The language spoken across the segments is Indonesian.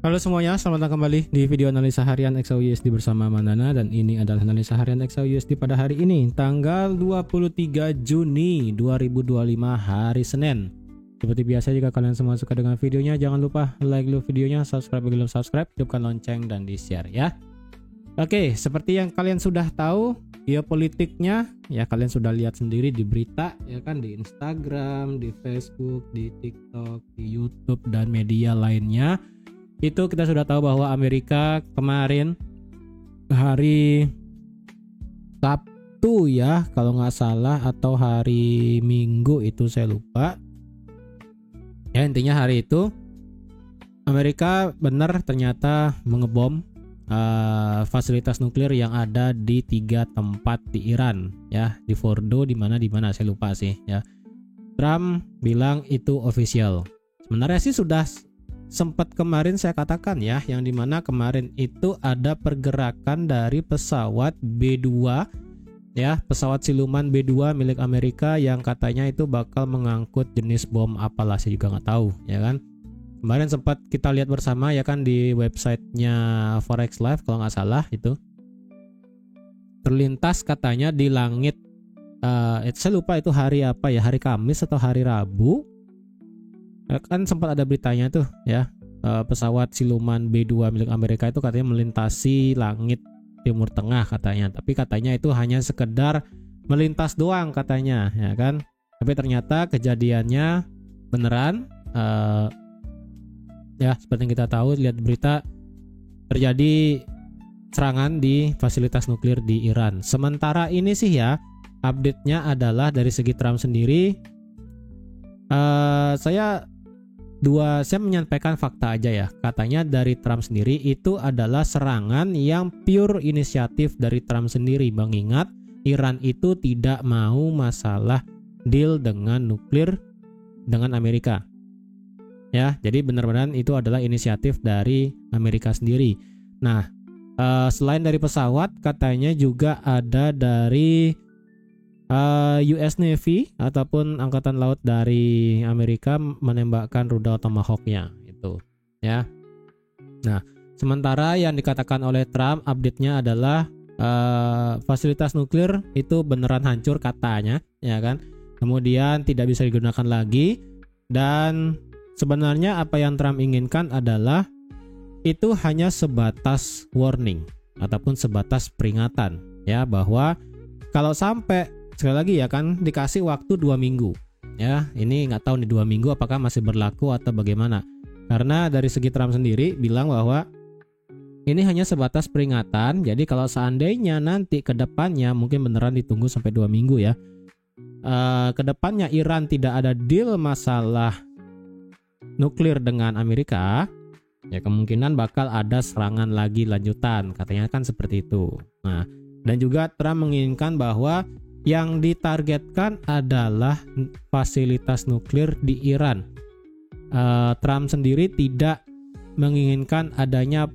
Halo semuanya, selamat datang kembali di video analisa harian XAUUSD bersama Mandana. Dan ini adalah analisa harian XAUUSD pada hari ini, tanggal 23 Juni 2025, hari Senin. Seperti biasa, jika kalian semua suka dengan videonya, jangan lupa like dulu videonya, subscribe bagi belum subscribe, hidupkan lonceng dan di share ya. Oke, seperti yang kalian sudah tahu, geopolitiknya ya kalian sudah lihat sendiri di berita ya kan, di Instagram, di Facebook, di TikTok, di YouTube dan media lainnya. Itu kita sudah tahu bahwa Amerika kemarin hari Sabtu ya kalau nggak salah, atau hari Minggu itu saya lupa ya, intinya hari itu Amerika benar ternyata mengebom fasilitas nuklir yang ada di 3 tempat di Iran ya, di Fordo, di mana saya lupa sih ya. Trump bilang itu official. Sebenarnya sih sudah sempat kemarin saya katakan ya, yang dimana kemarin itu ada pergerakan dari pesawat B2 ya, pesawat siluman B2 milik Amerika yang katanya itu bakal mengangkut jenis bom apalah, saya juga nggak tahu ya kan. Kemarin sempat kita lihat bersama ya kan di websitenya Forex Live kalau nggak salah, itu terlintas katanya di langit saya lupa itu hari apa ya, hari Kamis atau hari Rabu kan sempat ada beritanya tuh ya, pesawat siluman B2 milik Amerika itu katanya melintasi langit Timur Tengah katanya, tapi katanya itu hanya sekedar melintas doang katanya ya kan, tapi ternyata kejadiannya beneran ya, seperti yang kita tahu lihat berita, terjadi serangan di fasilitas nuklir di Iran. Sementara ini sih ya, update-nya adalah dari segi Trump sendiri, saya menyampaikan fakta aja ya. Katanya dari Trump sendiri itu adalah serangan yang pure inisiatif dari Trump sendiri. Mengingat Iran itu tidak mau masalah deal dengan nuklir dengan Amerika. Ya, jadi benar-benar itu adalah inisiatif dari Amerika sendiri. Nah, selain dari pesawat, katanya juga ada dari US Navy ataupun angkatan laut dari Amerika menembakkan rudal Tomahawk-nya itu ya. Nah, sementara yang dikatakan oleh Trump update-nya adalah fasilitas nuklir itu beneran hancur katanya ya kan. Kemudian tidak bisa digunakan lagi, dan sebenarnya apa yang Trump inginkan adalah itu hanya sebatas warning ataupun sebatas peringatan ya, bahwa kalau sampai sekali lagi ya kan dikasih waktu 2 minggu ya, ini nggak tahu nih 2 minggu apakah masih berlaku atau bagaimana, karena dari segi Trump sendiri bilang bahwa ini hanya sebatas peringatan. Jadi kalau seandainya nanti ke depannya, mungkin beneran ditunggu sampai 2 minggu ya, ke depannya Iran tidak ada deal masalah nuklir dengan Amerika ya, kemungkinan bakal ada serangan lagi lanjutan, katanya kan seperti itu. Nah, dan juga Trump menginginkan bahwa yang ditargetkan adalah fasilitas nuklir di Iran. Trump sendiri tidak menginginkan adanya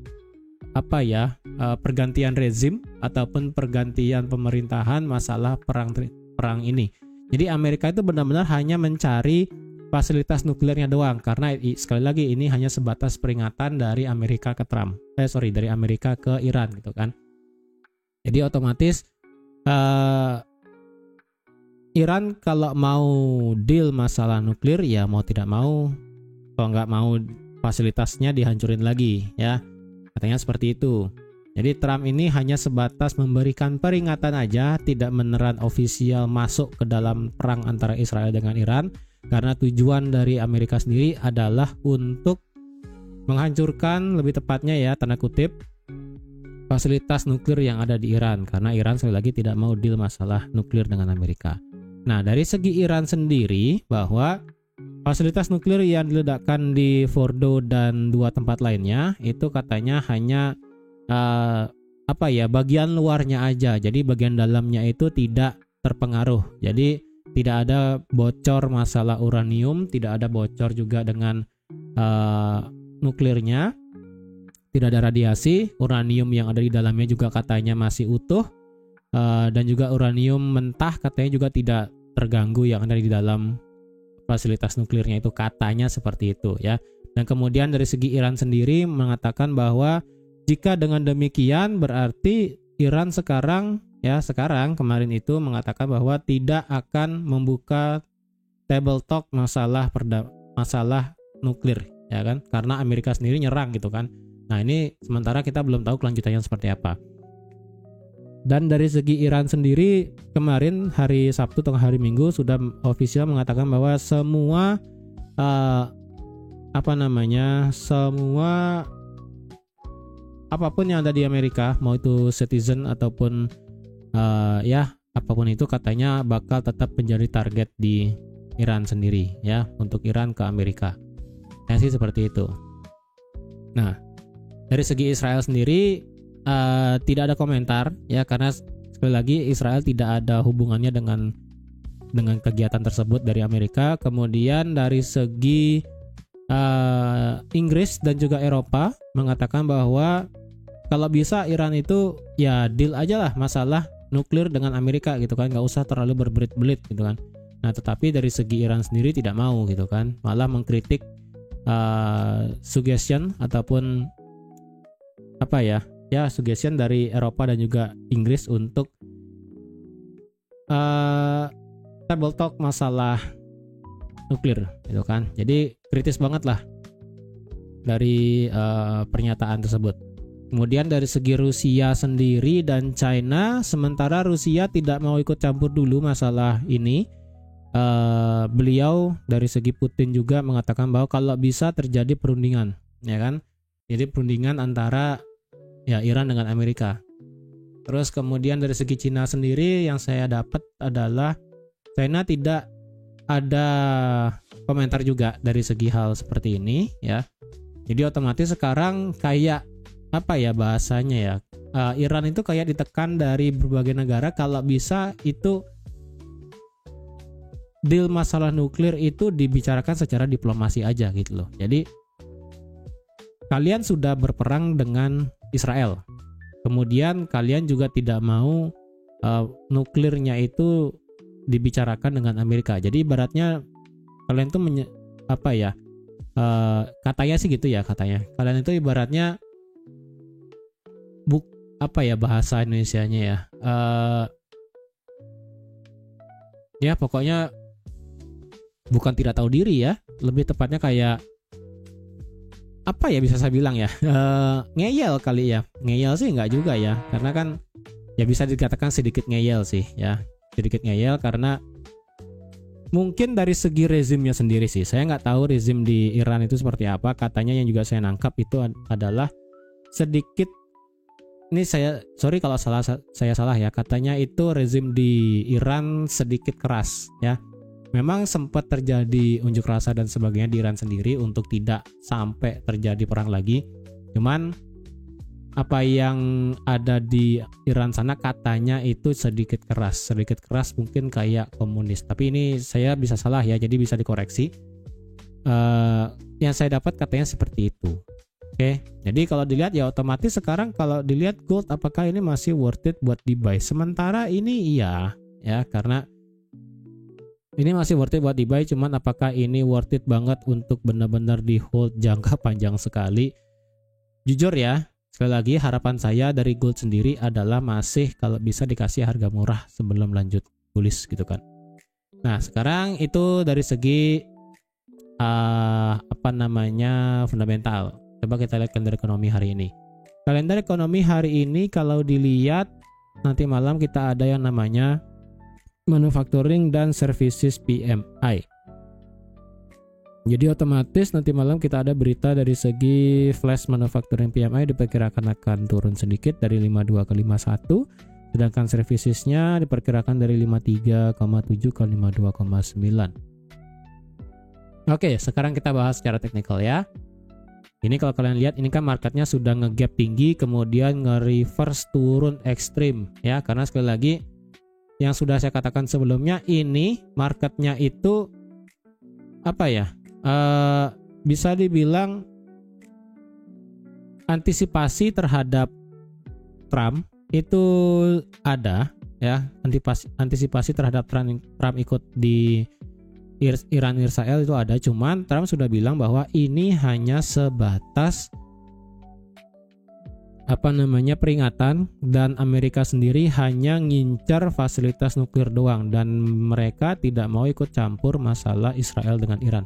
pergantian rezim ataupun pergantian pemerintahan masalah perang ini. Jadi Amerika itu benar-benar hanya mencari fasilitas nuklirnya doang, karena sekali lagi ini hanya sebatas peringatan dari Amerika ke Trump. Dari Amerika ke Iran gitu kan. Jadi otomatis Iran kalau mau deal masalah nuklir ya mau tidak mau, kalau nggak mau fasilitasnya dihancurin lagi ya, katanya seperti itu. Jadi Trump ini hanya sebatas memberikan peringatan aja, tidak beneran ofisial masuk ke dalam perang antara Israel dengan Iran, karena tujuan dari Amerika sendiri adalah untuk menghancurkan, lebih tepatnya ya tanda kutip, fasilitas nuklir yang ada di Iran, karena Iran sekali lagi tidak mau deal masalah nuklir dengan Amerika. Nah, dari segi Iran sendiri, bahwa fasilitas nuklir yang diledakkan di Fordo dan 2 tempat lainnya itu katanya hanya bagian luarnya aja. Jadi bagian dalamnya itu tidak terpengaruh. Jadi tidak ada bocor masalah uranium, tidak ada bocor juga dengan nuklirnya. Tidak ada radiasi, uranium yang ada di dalamnya juga katanya masih utuh, dan juga uranium mentah katanya juga tidak terganggu yang ada di dalam fasilitas nuklirnya itu, katanya seperti itu ya. Dan kemudian dari segi Iran sendiri mengatakan bahwa jika dengan demikian berarti Iran sekarang kemarin itu mengatakan bahwa tidak akan membuka table talk masalah nuklir ya kan, karena Amerika sendiri nyerang gitu kan. Nah ini sementara kita belum tahu kelanjutannya seperti apa. Dan dari segi Iran sendiri kemarin hari Sabtu atau hari Minggu sudah official mengatakan bahwa semua semua apapun yang ada di Amerika, mau itu citizen ataupun apapun itu, katanya bakal tetap menjadi target di Iran sendiri ya, untuk Iran ke Amerika. Ya sih seperti itu. Nah, dari segi Israel sendiri tidak ada komentar ya, karena sekali lagi Israel tidak ada hubungannya dengan kegiatan tersebut dari Amerika. Kemudian dari segi Inggris dan juga Eropa mengatakan bahwa kalau bisa Iran itu ya deal aja lah masalah nuklir dengan Amerika gitu kan, nggak usah terlalu berbelit-belit gitu kan. Nah tetapi dari segi Iran sendiri tidak mau gitu kan, malah mengkritik suggestion ataupun suggestion dari Eropa dan juga Inggris untuk table talk masalah nuklir gitu kan. Jadi kritis banget lah dari pernyataan tersebut. Kemudian dari segi Rusia sendiri dan China, sementara Rusia tidak mau ikut campur dulu masalah ini. Beliau dari segi Putin juga mengatakan bahwa kalau bisa terjadi perundingan ya kan. Jadi perundingan antara Iran dengan Amerika. Terus kemudian dari segi Cina sendiri yang saya dapat adalah China tidak ada komentar juga dari segi hal seperti ini ya. Jadi otomatis sekarang kayak bahasanya ya, Iran itu kayak ditekan dari berbagai negara kalau bisa itu deal masalah nuklir itu dibicarakan secara diplomasi aja gitu loh. Jadi kalian sudah berperang dengan Israel, kemudian kalian juga tidak mau nuklirnya itu dibicarakan dengan Amerika. Jadi ibaratnya kalian tuh katanya sih gitu ya, katanya kalian itu ibaratnya bahasa Indonesianya ya pokoknya bukan tidak tahu diri ya, lebih tepatnya kayak bisa saya bilang ya, ngeyel kali ya. Ngeyel sih enggak juga ya, karena kan ya bisa dikatakan sedikit ngeyel sih ya, sedikit ngeyel karena mungkin dari segi rezimnya sendiri sih. Saya nggak tahu rezim di Iran itu seperti apa. Katanya yang juga saya nangkap itu adalah sedikit, ini sorry kalau saya salah ya, katanya itu rezim di Iran sedikit keras ya. Memang sempat terjadi unjuk rasa dan sebagainya di Iran sendiri untuk tidak sampai terjadi perang lagi. Cuman apa yang ada di Iran sana katanya itu sedikit keras mungkin kayak komunis. Tapi ini saya bisa salah ya, jadi bisa dikoreksi. Yang saya dapat katanya seperti itu. Oke, jadi kalau dilihat ya otomatis sekarang kalau dilihat gold apakah ini masih worth it buat di buy? Sementara ini iya ya, karena ini masih worth it buat di buy, cuman apakah ini worth it banget untuk benar-benar di hold jangka panjang sekali? Jujur ya, sekali lagi harapan saya dari gold sendiri adalah masih kalau bisa dikasih harga murah sebelum lanjut bullish gitu kan. Nah sekarang itu dari segi fundamental. Coba kita lihat kalender ekonomi hari ini. Kalender ekonomi hari ini kalau dilihat nanti malam kita ada yang namanya manufacturing dan services PMI. Jadi otomatis nanti malam kita ada berita dari segi flash manufacturing PMI diperkirakan akan turun sedikit dari 52 ke 51, sedangkan servicesnya diperkirakan dari 53,7 ke 52,9. Oke, sekarang kita bahas secara teknikal ya. Ini kalau kalian lihat ini kan marketnya sudah nge-gap tinggi kemudian nge-reverse turun ekstrim ya, karena sekali lagi yang sudah saya katakan sebelumnya, ini marketnya itu bisa dibilang antisipasi terhadap Trump itu ada ya, antisipasi terhadap Trump ikut Iran Israel itu ada, cuman Trump sudah bilang bahwa ini hanya sebatas peringatan, dan Amerika sendiri hanya ngincar fasilitas nuklir doang, dan mereka tidak mau ikut campur masalah Israel dengan Iran.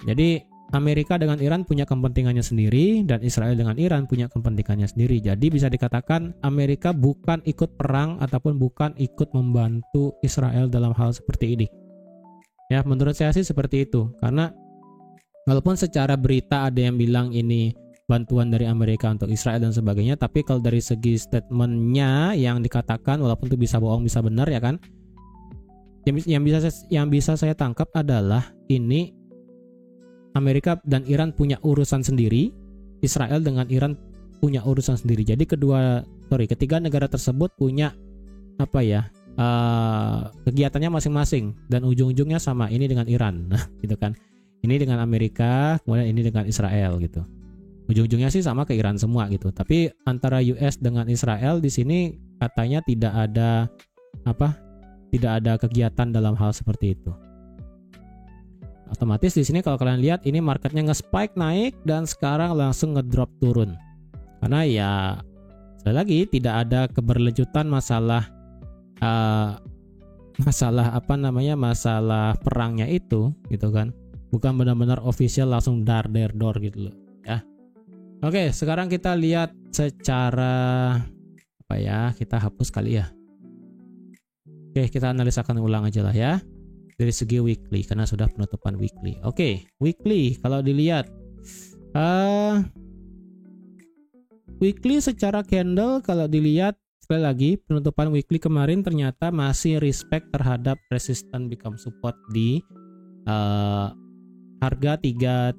Jadi Amerika dengan Iran punya kepentingannya sendiri, dan Israel dengan Iran punya kepentingannya sendiri. Jadi bisa dikatakan Amerika bukan ikut perang ataupun bukan ikut membantu Israel dalam hal seperti ini. Ya, menurut saya sih seperti itu. Karena walaupun secara berita ada yang bilang ini bantuan dari Amerika untuk Israel dan sebagainya, tapi kalau dari segi statementnya yang dikatakan, walaupun itu bisa bohong bisa benar ya kan, yang bisa saya tangkap adalah ini Amerika dan Iran punya urusan sendiri, Israel dengan Iran punya urusan sendiri. Jadi ketiga negara tersebut punya kegiatannya masing-masing, dan ujung-ujungnya sama, ini dengan Iran, gitu kan. Ini dengan Amerika, kemudian ini dengan Israel gitu. Ujung-ujungnya sih sama ke Iran semua gitu. Tapi antara US dengan Israel di sini katanya tidak ada kegiatan dalam hal seperti itu. Otomatis di sini kalau kalian lihat ini marketnya nge-spike naik dan sekarang langsung ngedrop turun. Karena ya sekali lagi tidak ada keberlanjutan masalah perangnya itu gitu kan. Bukan benar-benar official langsung dar gitu loh ya. Oke, sekarang kita lihat secara kita hapus kali ya. Oke, kita analisakan ulang aja lah ya. Dari segi weekly karena sudah penutupan weekly. Oke, weekly kalau dilihat weekly secara candle kalau dilihat sekali lagi penutupan weekly kemarin ternyata masih respect terhadap resistance become support di harga 3357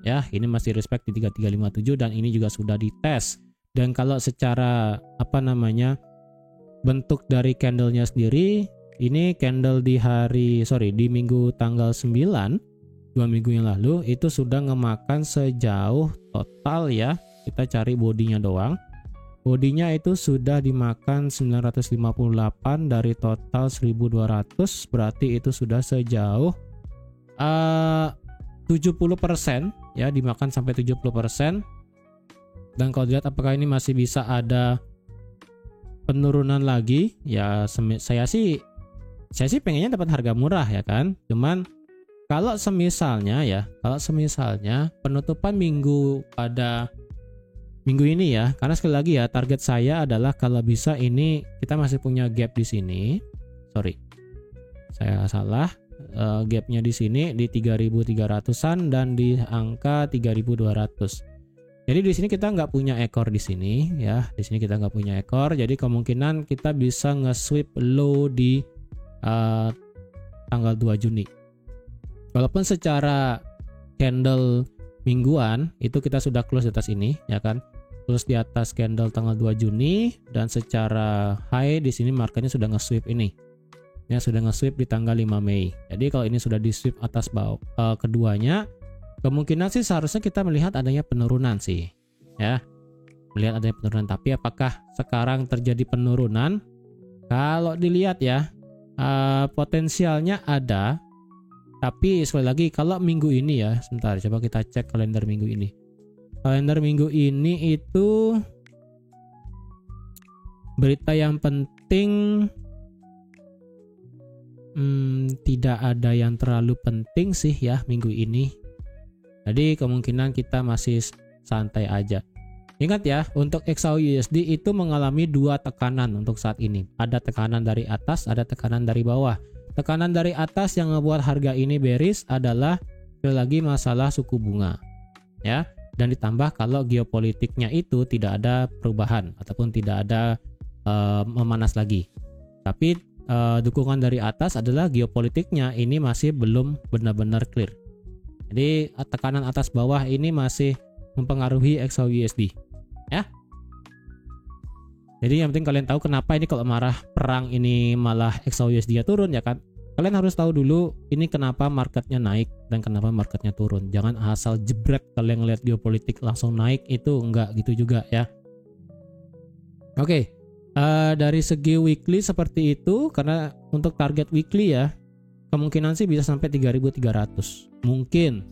ya. Ini masih respect di 3357 dan ini juga sudah dites. Dan kalau secara bentuk dari candlenya sendiri, ini candle di minggu tanggal 9, 2 minggu yang lalu itu sudah ngemakan sejauh total ya. Kita cari bodinya doang. Bodinya itu sudah dimakan 958 dari total 1200, berarti itu sudah sejauh 70% ya, dimakan sampai 70%. Dan kalau dilihat apakah ini masih bisa ada penurunan lagi ya, saya sih pengennya dapat harga murah ya kan. Cuman kalau semisalnya penutupan minggu pada minggu ini ya, karena sekali lagi ya target saya adalah kalau bisa ini kita masih punya gap di sini. Saya salah. Gapnya di sini di 3.300-an dan di angka 3.200. Jadi di sini kita nggak punya ekor di sini ya. Di sini kita nggak punya ekor. Jadi kemungkinan kita bisa nge-sweep low di tanggal 2 Juni. Walaupun secara candle mingguan itu kita sudah close di atas ini ya kan. Close di atas candle tanggal 2 Juni dan secara high di sini marketnya sudah nge-sweep ini. Ya sudah nge-sweep di tanggal 5 Mei. Jadi kalau ini sudah di-sweep atas bawah keduanya, kemungkinan sih seharusnya kita melihat adanya penurunan sih. Ya. Melihat adanya penurunan, tapi apakah sekarang terjadi penurunan? Kalau dilihat ya, potensialnya ada. Tapi sekali lagi kalau minggu ini ya, sebentar coba kita cek kalender minggu ini. Kalender minggu ini itu berita yang penting tidak ada yang terlalu penting sih ya minggu ini. Jadi kemungkinan kita masih santai aja. Ingat ya, untuk XAUUSD itu mengalami dua tekanan untuk saat ini. Ada tekanan dari atas, ada tekanan dari bawah. Tekanan dari atas yang membuat harga ini bearish adalah sekali lagi masalah suku bunga. Ya, dan ditambah kalau geopolitiknya itu tidak ada perubahan ataupun tidak ada memanas lagi. Tapi dukungan dari atas adalah geopolitiknya ini masih belum benar-benar clear. Jadi tekanan atas bawah ini masih mempengaruhi XAUUSD ya. Jadi yang penting kalian tahu kenapa ini kalau marah perang ini malah XAUUSD-nya turun ya kan. Kalian harus tahu dulu ini kenapa marketnya naik dan kenapa marketnya turun. Jangan asal jebret kalian ngeliat geopolitik langsung naik, itu enggak gitu juga ya. Oke. Dari segi weekly seperti itu, karena untuk target weekly ya kemungkinan sih bisa sampai 3.300. Mungkin.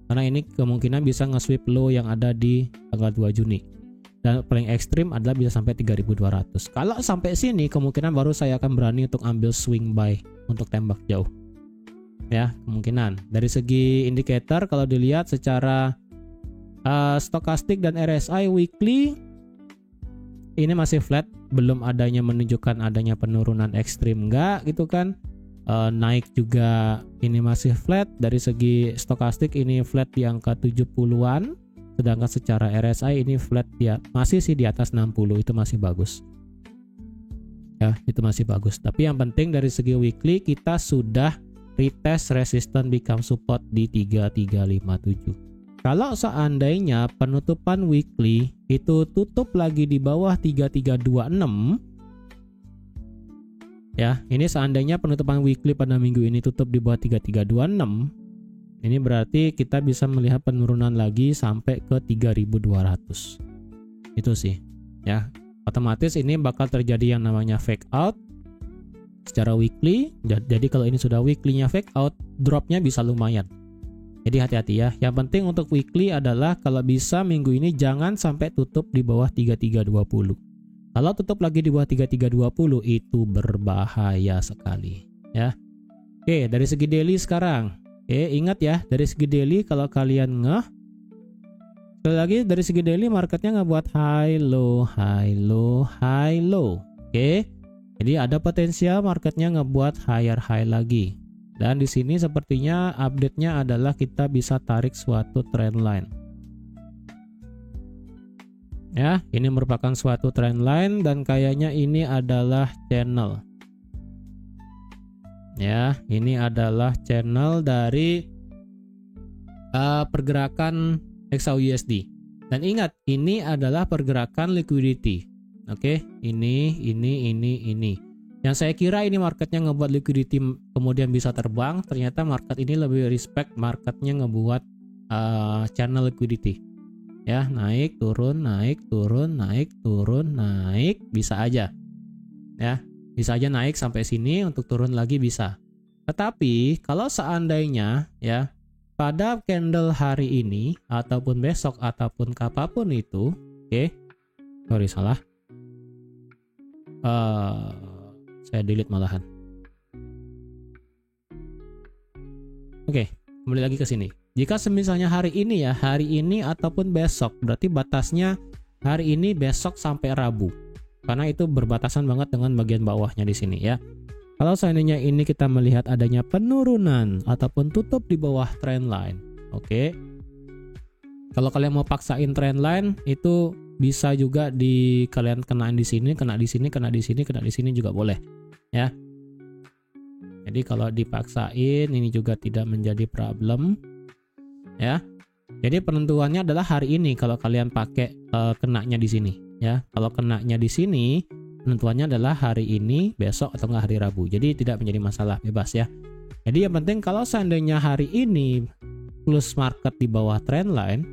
Karena ini kemungkinan bisa nge-sweep low yang ada di tanggal 2 Juni. Dan paling ekstrim adalah bisa sampai 3.200. Kalau sampai sini kemungkinan baru saya akan berani untuk ambil swing buy untuk tembak jauh. Ya, kemungkinan. Dari segi indikator kalau dilihat secara stokastik dan RSI weekly ini masih flat, belum adanya menunjukkan adanya penurunan ekstrim enggak gitu kan. Naik juga ini masih flat. Dari segi stokastik ini flat di angka 70-an, sedangkan secara RSI ini flat ya, masih sih di atas 60, itu masih bagus. Ya, itu masih bagus. Tapi yang penting dari segi weekly kita sudah retest resistance become support di 3357. Kalau seandainya penutupan weekly itu tutup lagi di bawah 3326, ya, ini seandainya penutupan weekly pada minggu ini tutup di bawah 3326, ini berarti kita bisa melihat penurunan lagi sampai ke 3200. Itu sih, ya. Otomatis ini bakal terjadi yang namanya fake out secara weekly. Jadi kalau ini sudah weekly-nya fake out, dropnya bisa lumayan. Jadi hati-hati ya. Yang penting untuk weekly adalah kalau bisa minggu ini jangan sampai tutup di bawah 3320. Kalau tutup lagi di bawah 3320 itu berbahaya sekali, ya. Oke, dari segi daily sekarang. Ingat ya, dari segi daily kalau kalian sekali lagi dari segi daily marketnya ngebuat high low, high low, high low. Oke. Jadi ada potensial marketnya ngebuat higher high lagi. Dan di sini sepertinya update-nya adalah kita bisa tarik suatu trend line. Ya, ini merupakan suatu trend line dan kayaknya ini adalah channel. Ya, ini adalah channel dari pergerakan XAUUSD. Dan ingat, ini adalah pergerakan liquidity. Oke, ini. Yang saya kira ini marketnya ngebuat liquidity kemudian bisa terbang, ternyata market ini lebih respect marketnya ngebuat channel liquidity. Ya, naik, turun, naik, turun, naik, turun, naik, bisa aja. Ya, bisa aja naik sampai sini, untuk turun lagi bisa. Tetapi kalau seandainya ya pada candle hari ini ataupun besok ataupun kapanpun itu, sorry salah. Saya delete malahan. Oke, kembali lagi ke sini. Jika misalnya hari ini ataupun besok, berarti batasnya hari ini, besok sampai Rabu. Karena itu berbatasan banget dengan bagian bawahnya di sini ya. Kalau seandainya ini kita melihat adanya penurunan ataupun tutup di bawah trend line, oke. Kalau kalian mau paksain trend line itu bisa juga kalian kenain di sini, kena di sini, kena di sini, kena di sini juga boleh. Ya, jadi kalau dipaksain ini juga tidak menjadi problem, ya. Jadi penentuannya adalah hari ini kalau kalian pakai kenanya di sini, ya. Kalau kenanya di sini, penentuannya adalah hari ini, besok atau enggak hari Rabu. Jadi tidak menjadi masalah, bebas ya. Jadi yang penting kalau seandainya hari ini close market di bawah trend line,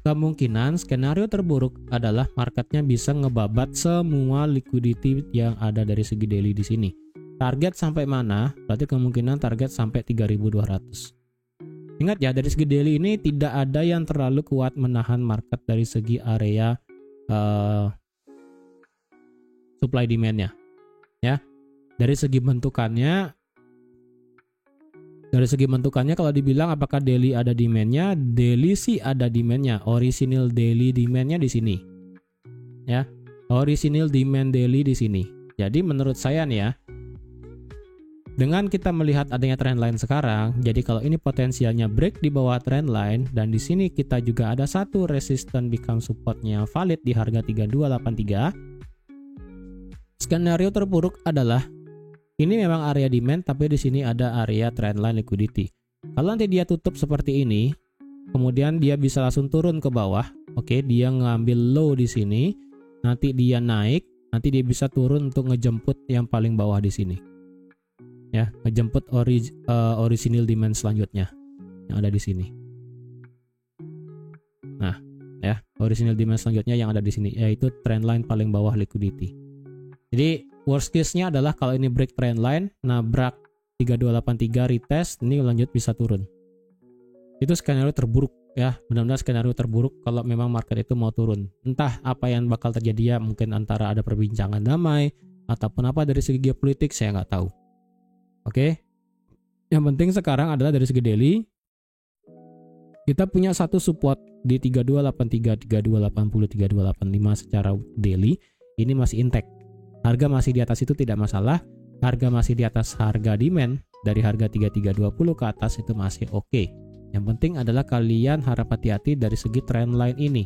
kemungkinan skenario terburuk adalah marketnya bisa ngebabat semua liquidity yang ada dari segi daily di sini. Target sampai mana? Berarti kemungkinan target sampai 3200. Ingat ya, dari segi daily ini tidak ada yang terlalu kuat menahan market dari segi area supply demand-nya. Ya. Dari segi bentukannya kalau dibilang apakah daily ada demand-nya, daily sih ada demand-nya. Original daily demand-nya di sini. Ya, original demand daily di sini. Jadi menurut saya nih ya, dengan kita melihat adanya trend line sekarang, jadi kalau ini potensialnya break di bawah trend line dan di sini kita juga ada satu resistance become support-nya valid di harga 3283. Skenario terburuk adalah ini memang area demand, tapi di sini ada area trendline liquidity. Kalau nanti dia tutup seperti ini, kemudian dia bisa langsung turun ke bawah. Oke, dia ngambil low di sini, nanti dia naik, nanti dia bisa turun untuk ngejemput yang paling bawah di sini. Ya, ngejemput original demand selanjutnya yang ada di sini. Nah, ya, original demand selanjutnya yang ada di sini yaitu trendline paling bawah liquidity. Jadi worst case-nya adalah kalau ini break trend line, nabrak 3283 retest, ini lanjut bisa turun. Itu skenario terburuk ya, benar-benar skenario terburuk kalau memang market itu mau turun. Entah apa yang bakal terjadi ya, mungkin antara ada perbincangan damai ataupun apa dari segi geopolitik, saya nggak tahu. Oke. Yang penting sekarang adalah dari segi daily, kita punya satu support di 3283, 3280, 3285 secara daily. Ini masih intact. Harga masih di atas itu tidak masalah. Harga masih di atas harga demand. Dari harga 3320 ke atas itu masih oke. Yang penting adalah kalian harap hati-hati dari segi trendline ini.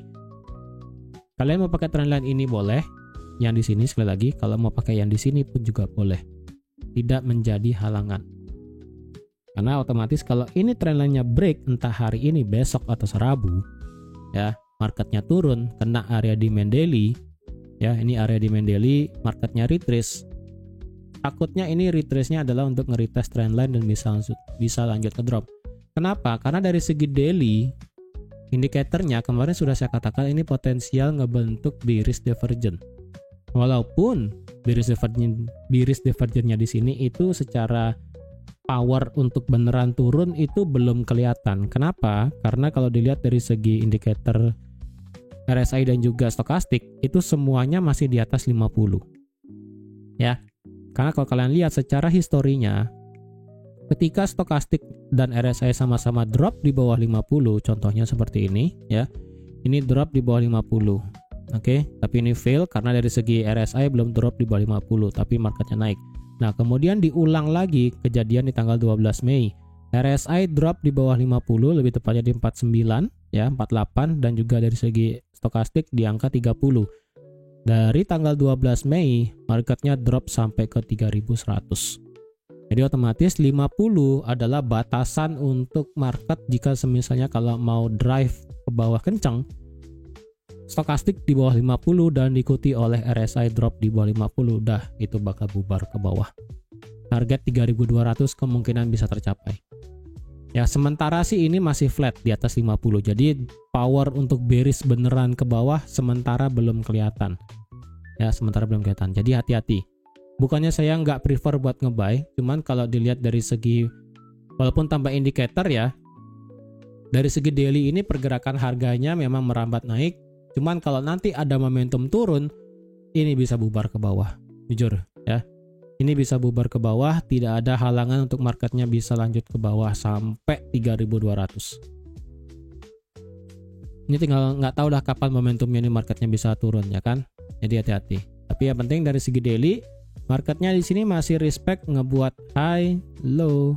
Kalian mau pakai trendline ini boleh. Yang di sini sekali lagi, kalau mau pakai yang di sini pun juga boleh. Tidak menjadi halangan. Karena otomatis kalau ini trendline-nya break entah hari ini, besok atau Rabu, ya, marketnya turun, kena area demand daily, ya, ini area demand daily, marketnya retrace. Takutnya ini retrace-nya adalah untuk nge-retest trendline dan bisa lanjut ke drop. Kenapa? Karena dari segi daily, indikatornya kemarin sudah saya katakan ini potensial ngebentuk bearish divergence. Walaupun bearish divergence-nya di sini itu secara power untuk beneran turun itu belum kelihatan. Kenapa? Karena kalau dilihat dari segi indikator RSI dan juga stokastik, itu semuanya masih di atas 50. Ya. Karena kalau kalian lihat secara historinya, ketika stokastik dan RSI sama-sama drop di bawah 50, contohnya seperti ini, ya. Ini drop di bawah 50. Oke, tapi ini fail karena dari segi RSI belum drop di bawah 50, tapi marketnya naik. Nah, kemudian diulang lagi kejadian di tanggal 12 Mei. RSI drop di bawah 50, lebih tepatnya di 49, ya, 48, dan juga dari segi stokastik di angka 30. Dari tanggal 12 Mei, marketnya drop sampai ke 3100. Jadi otomatis 50 adalah batasan untuk market jika misalnya kalau mau drive ke bawah kencang, stokastik di bawah 50 dan diikuti oleh RSI drop di bawah 50, dah itu bakal bubar ke bawah. Target 3200 kemungkinan bisa tercapai. Ya, sementara sih ini masih flat di atas 50. Jadi power untuk bearish beneran ke bawah sementara belum kelihatan. Ya, sementara belum kelihatan. Jadi hati-hati. Bukannya saya nggak prefer buat nge-buy, cuman kalau dilihat dari segi walaupun tanpa indikator ya, dari segi daily ini pergerakan harganya memang merambat naik. Cuman kalau nanti ada momentum turun, ini bisa bubar ke bawah. Jujur ya. Ini bisa bubar ke bawah, tidak ada halangan untuk marketnya bisa lanjut ke bawah sampai 3200. Ini tinggal nggak tahu dah kapan momentumnya ini marketnya bisa turun ya kan. Jadi hati-hati. Tapi yang penting dari segi daily, marketnya di sini masih respect ngebuat high, low,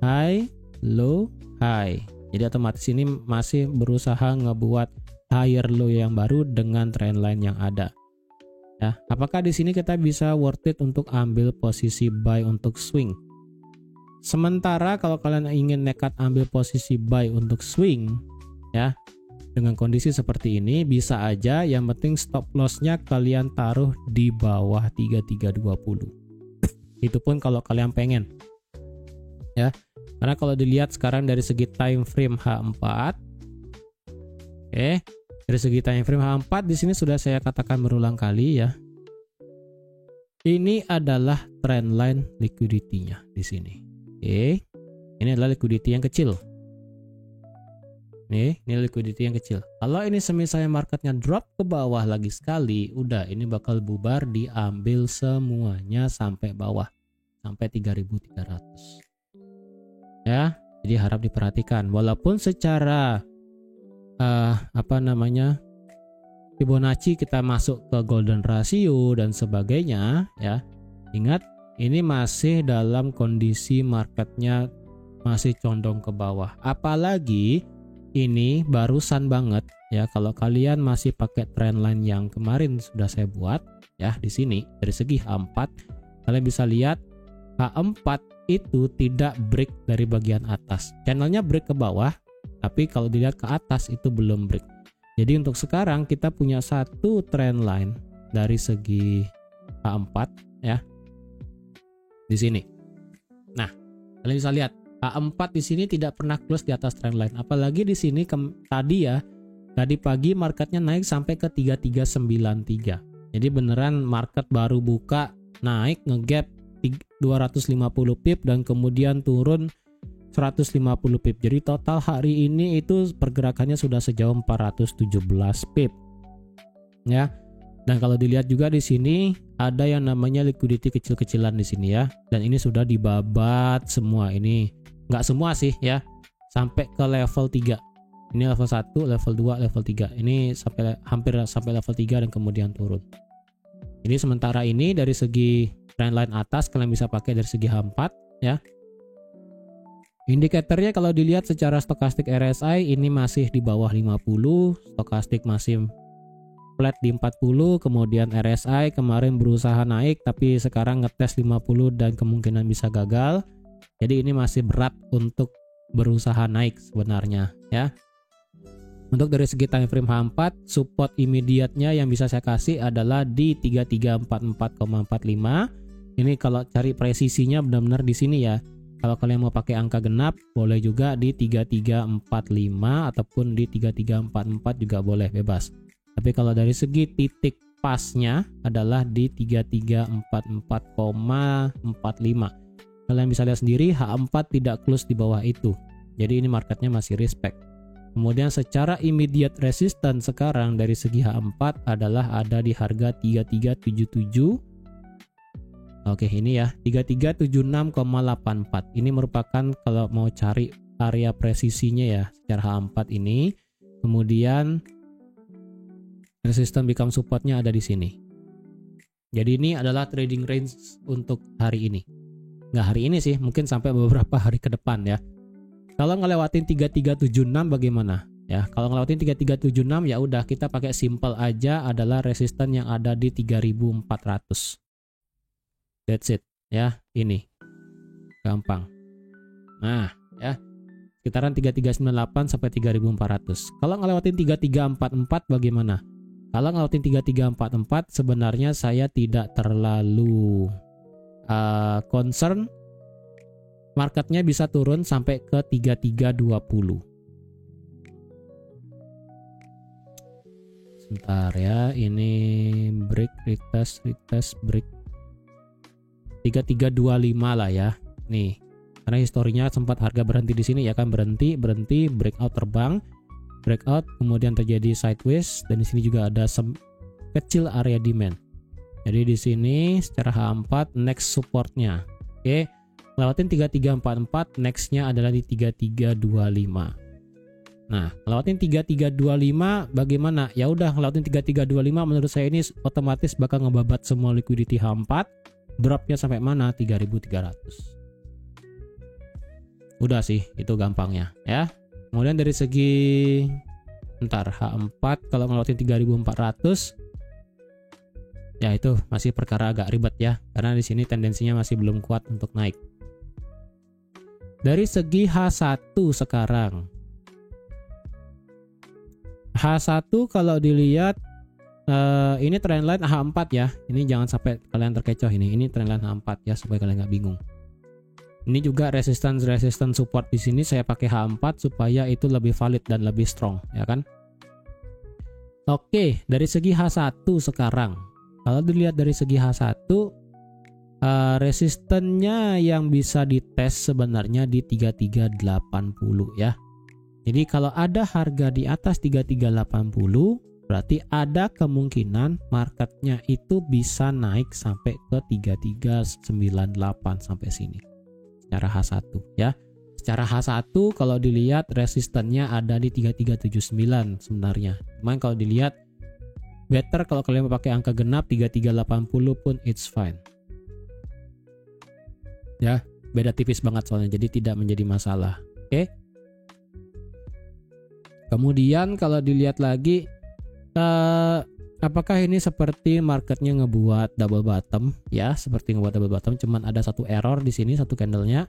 high, low, high. Jadi otomatis ini masih berusaha ngebuat higher low yang baru dengan trendline yang ada. Ya, apakah di sini kita bisa worth it untuk ambil posisi buy untuk swing? Sementara kalau kalian ingin nekat ambil posisi buy untuk swing, ya, dengan kondisi seperti ini bisa aja, yang penting stop loss-nya kalian taruh di bawah 3320. Itu pun kalau kalian pengen. Ya. Karena kalau dilihat sekarang dari segi time frame H4, oke, dari segi time frame H4 di sini sudah saya katakan berulang kali ya. Ini adalah trendline liquidity-nya di sini. Oke. Ini adalah liquidity yang kecil. Nih, ini liquidity yang kecil. Kalau ini semisalnya marketnya drop ke bawah lagi sekali, udah ini bakal bubar, diambil semuanya sampai bawah. Sampai 3300. Ya, jadi harap diperhatikan. Walaupun secara Fibonacci kita masuk ke golden ratio dan sebagainya ya. Ingat, ini masih dalam kondisi marketnya masih condong ke bawah. Apalagi ini barusan banget ya, kalau kalian masih pakai trendline yang kemarin sudah saya buat ya di sini dari segi H4, kalian bisa lihat H4 itu tidak break dari bagian atas. Channelnya break ke bawah, tapi kalau dilihat ke atas itu belum break. Jadi untuk sekarang kita punya satu trendline dari segi H4 ya. Di sini. Nah, kalian bisa lihat H4 di sini tidak pernah close di atas trendline. Apalagi di sini tadi pagi marketnya naik sampai ke 3393. Jadi beneran market baru buka naik ngegap 250 pip dan kemudian turun 150 pip. Jadi total hari ini itu pergerakannya sudah sejauh 417 pip. Ya. Dan kalau dilihat juga di sini ada yang namanya liquidity kecil-kecilan di sini ya. Dan ini sudah dibabat semua ini. Nggak semua sih ya. Sampai ke level 3. Ini level 1, level 2, level 3. Ini hampir sampai level 3 dan kemudian turun. Ini sementara ini dari segi trendline atas kalian bisa pakai dari segi H4 ya. Indikatornya kalau dilihat secara stokastik RSI ini masih di bawah 50, stokastik masih flat di 40, kemudian RSI kemarin berusaha naik tapi sekarang ngetes 50 dan kemungkinan bisa gagal. Jadi ini masih berat untuk berusaha naik sebenarnya ya. Untuk dari segi time frame H4, support immediate-nya yang bisa saya kasih adalah di 3344,45. Ini kalau cari presisinya benar-benar di sini ya. Kalau kalian mau pakai angka genap, boleh juga di 3345 ataupun di 3344 juga boleh, bebas. Tapi kalau dari segi titik pasnya adalah di 3344,45. Kalian bisa lihat sendiri H4 tidak close di bawah itu. Jadi ini marketnya masih respect. Kemudian secara immediate resistance sekarang dari segi H4 adalah ada di harga 3377. Oke, ini ya 3376,84. Ini merupakan kalau mau cari area presisinya ya secara H4 ini. Kemudian resistance become supportnya ada di sini. Jadi ini adalah trading range untuk hari ini. Nggak hari ini sih, mungkin sampai beberapa hari ke depan ya. Kalau ngelewatin 3376 bagaimana? Ya, kalau ngelewatin 3376 ya udah kita pakai simple aja adalah resistance yang ada di 3400. That's it ya, ini. Gampang. Nah, ya. Sekitaran 3398 sampai 3400. Kalau ngelewatin 3344 bagaimana? Kalau ngelewatin 3344 sebenarnya saya tidak terlalu concern. Marketnya bisa turun sampai ke 3320. Sebentar ya, ini break, retest, break 3325 lah ya. Nih, karena historinya sempat harga berhenti di sini ya kan, berhenti, breakout terbang, breakout, kemudian terjadi sideways dan di sini juga ada kecil area demand. Jadi di sini secara H4 next supportnya. Oke. Lewatin 3344, nextnya adalah di 3325. Nah, lewatin 3325 bagaimana? Ya udah, lewatin 3325 menurut saya ini otomatis bakal ngebabat semua liquidity H4. Dropnya sampai mana? 3300. Udah sih, itu gampangnya ya. Kemudian dari segi H4 kalau ngelewatin 3400 ya itu masih perkara agak ribet ya, karena di sini tendensinya masih belum kuat untuk naik. Dari segi H1 sekarang, H1 kalau dilihat ini trendline H4 ya. Ini jangan sampai kalian terkecoh ini. Ini trendline H4 ya supaya kalian nggak bingung. Ini juga resistance support di sini saya pakai H4 supaya itu lebih valid dan lebih strong ya kan. Oke, dari segi H1 sekarang. Kalau dilihat dari segi H1 resistennya yang bisa dites sebenarnya di 3380 ya. Jadi kalau ada harga di atas 3380 berarti ada kemungkinan marketnya itu bisa naik sampai ke 3398 sampai sini. Secara H1 ya. Secara H1 kalau dilihat resistennya ada di 3379 sebenarnya. Cuman kalau dilihat better kalau kalian pakai angka genap 3380 pun it's fine. Ya, beda tipis banget soalnya, jadi tidak menjadi masalah. Oke. Kemudian kalau dilihat lagi, apakah ini seperti marketnya ngebuat double bottom? Ya, seperti ngebuat double bottom, cuman ada satu error di sini, satu candlenya.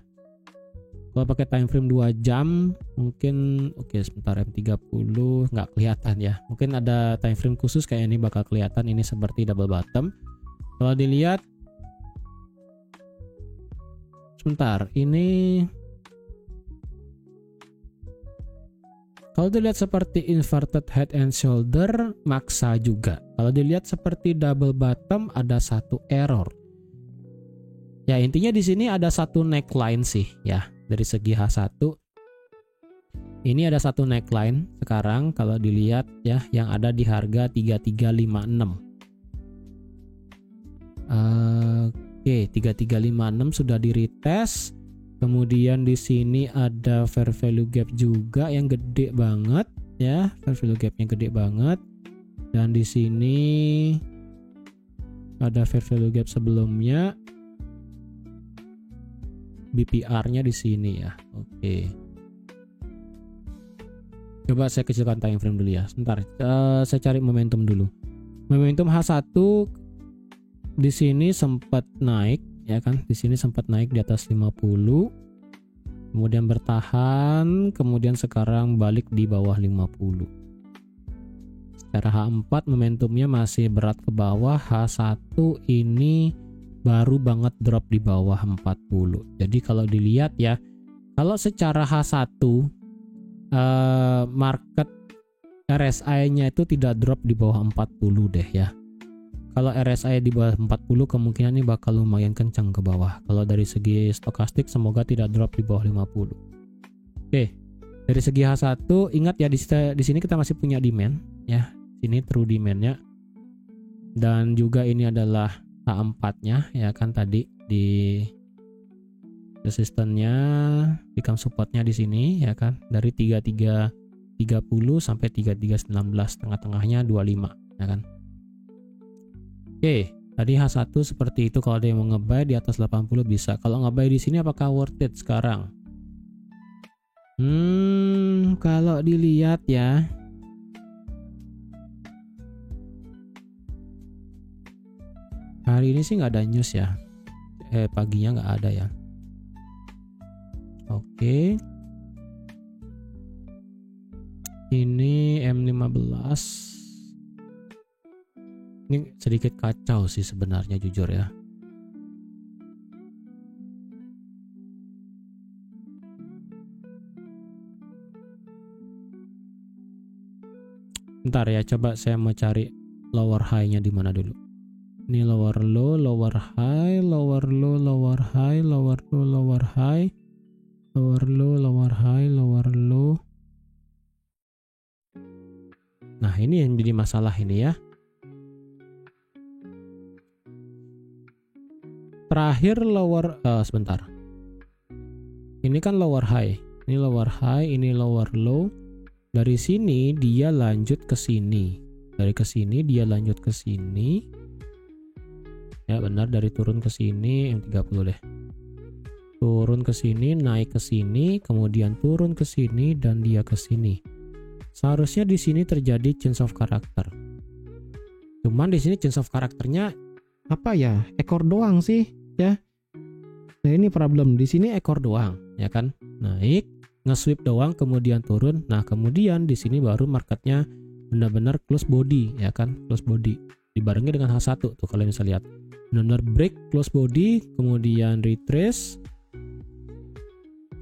Kalau pakai time frame 2 jam, mungkin oke sebentar M30 nggak kelihatan ya. Mungkin ada time frame khusus kayak ini bakal kelihatan ini seperti double bottom. Kalau dilihat sebentar, ini kalau dilihat seperti inverted head and shoulder maksa juga. Kalau dilihat seperti double bottom ada satu error. Ya intinya di sini ada satu neckline sih ya, dari segi H1 ini ada satu neckline sekarang kalau dilihat ya, yang ada di harga 3356. Oke, 3356 sudah di retest. Kemudian di sini ada fair value gap juga yang gede banget ya, fair value gapnya gede banget. Dan di sini ada fair value gap sebelumnya, BPR-nya di sini ya. Oke. Coba saya kecilkan time frame dulu ya. Sebentar, saya cari momentum dulu. Momentum H1 di sini sempat naik ya kan, di sini sempat naik di atas 50, kemudian bertahan, kemudian sekarang balik di bawah 50. Secara H4 momentumnya masih berat ke bawah, H1 ini baru banget drop di bawah 40. Jadi kalau dilihat ya, kalau secara H1 market RSI-nya itu tidak drop di bawah 40 deh ya. Kalau RSI di bawah 40 kemungkinan ini bakal lumayan kencang ke bawah. Kalau dari segi stokastik semoga tidak drop di bawah 50. Oke. Dari segi H1 ingat ya, di sini kita masih punya demand ya. Sini true demand-nya. Dan juga ini adalah H4-nya ya kan, tadi di resistennya, become support-nya di sini ya kan, dari 3330 sampai 3319, tengah-tengahnya 25 ya kan. Oke, tadi H1 seperti itu. Kalau ada yang mau nge-buy di atas 80 bisa. Kalau nge-buy di sini apakah worth it sekarang? Kalau dilihat ya, hari ini sih nggak ada news ya. Paginya nggak ada ya. Oke. Ini M15. Ini sedikit kacau sih sebenarnya, jujur ya. Bentar ya, coba saya mau cari lower high-nya di mana dulu. Ini lower low, lower high, lower low, lower high, lower low, lower high, lower low, lower high, lower low. Nah, ini yang jadi masalah ini ya. Terakhir lower, sebentar. Ini kan lower high, ini lower high, ini lower low. Dari sini dia lanjut ke sini, dari ke sini dia lanjut ke sini. Ya benar, dari turun ke sini M30 deh. Turun ke sini, naik ke sini, kemudian turun ke sini dan dia ke sini. Seharusnya di sini terjadi change of character. Cuman di sini change of karakternya apa ya? Ekor doang sih, ya. Nah, ini problem. Di sini ekor doang, ya kan? Naik, nge-sweep doang, kemudian turun. Nah, kemudian di sini baru marketnya benar-benar close body, ya kan? Close body. Dibarengi dengan H1 tuh kalian bisa lihat. Benar-benar break, close body, kemudian retrace,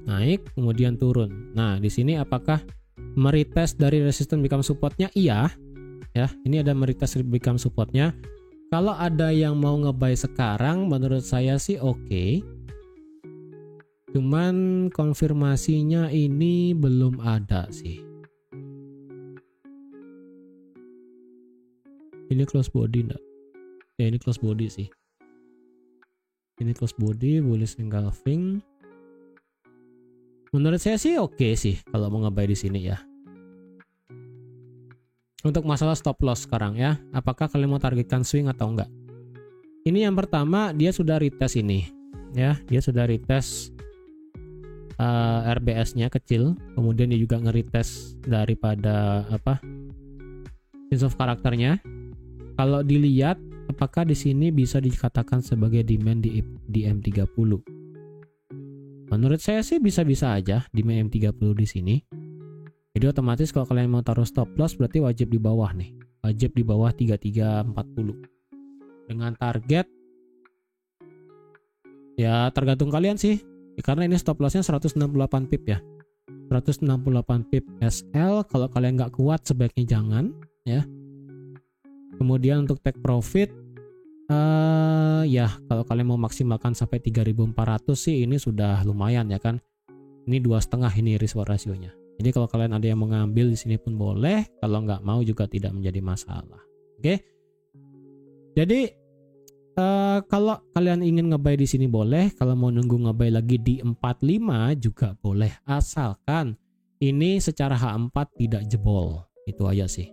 naik, kemudian turun. Nah, di sini apakah meretest dari resistance become supportnya? Iya. Ya, ini ada meretest become supportnya. Kalau ada yang mau nge-buy sekarang, menurut saya sih oke. Cuman konfirmasinya ini belum ada sih. Ini close body enggak? Ya, ini close body sih. Ini close body, bullish engulfing. Menurut saya sih oke sih kalau mau nge-buy di sini ya. Untuk masalah stop loss sekarang ya, apakah kalian mau targetkan swing atau enggak? Ini yang pertama, dia sudah retest ini, ya, dia sudah retest RBS-nya kecil, kemudian dia juga nge-retest daripada apa, change of karakternya. Kalau dilihat, apakah di sini bisa dikatakan sebagai demand di M30? Menurut saya sih bisa-bisa aja demand M30 di sini. Jadi otomatis kalau kalian mau taruh stop loss berarti wajib di bawah nih. Wajib di bawah 3340. Dengan target ya tergantung kalian sih. Karena ini stop lossnya 168 pip ya. 168 pip SL, kalau kalian nggak kuat sebaiknya jangan ya. Kemudian untuk take profit Ya kalau kalian mau maksimalkan sampai 3.400 sih ini sudah lumayan ya kan. Ini 2,5 ini risk reward rasionya. Jadi kalau kalian ada yang mengambil di sini pun boleh, kalau nggak mau juga tidak menjadi masalah. Oke. Jadi kalau kalian ingin nge-buy di sini boleh, kalau mau nunggu nge-buy lagi di 45 juga boleh, asalkan ini secara H4 tidak jebol. Itu aja sih.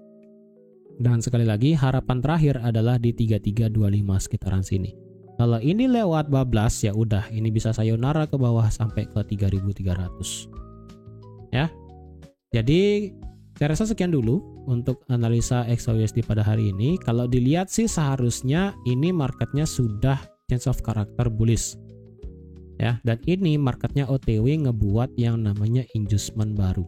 Dan sekali lagi harapan terakhir adalah di 3325 sekitaran sini. Kalau ini lewat bablas ya udah, ini bisa sayonara ke bawah sampai ke 3.300. Ya. Jadi saya rasa sekian dulu untuk analisa XAUUSD pada hari ini. Kalau dilihat sih seharusnya ini marketnya sudah change of character bullish. Ya, dan ini marketnya OTW ngebuat yang namanya inducement baru.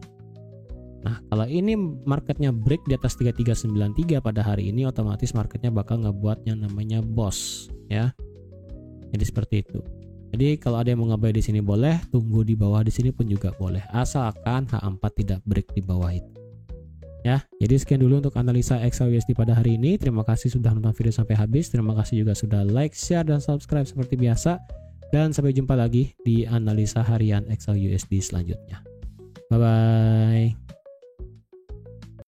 Nah, kalau ini marketnya break di atas 3393 pada hari ini, otomatis marketnya bakal ngebuat yang namanya boss, ya. Jadi seperti itu. Jadi kalau ada yang mau nge-buy di sini boleh, tunggu di bawah di sini pun juga boleh, asalkan H4 tidak break di bawah itu. Ya, jadi sekian dulu untuk analisa XAUUSD pada hari ini. Terima kasih sudah nonton video sampai habis. Terima kasih juga sudah like, share, dan subscribe seperti biasa. Dan sampai jumpa lagi di analisa harian XAUUSD selanjutnya. Bye-bye.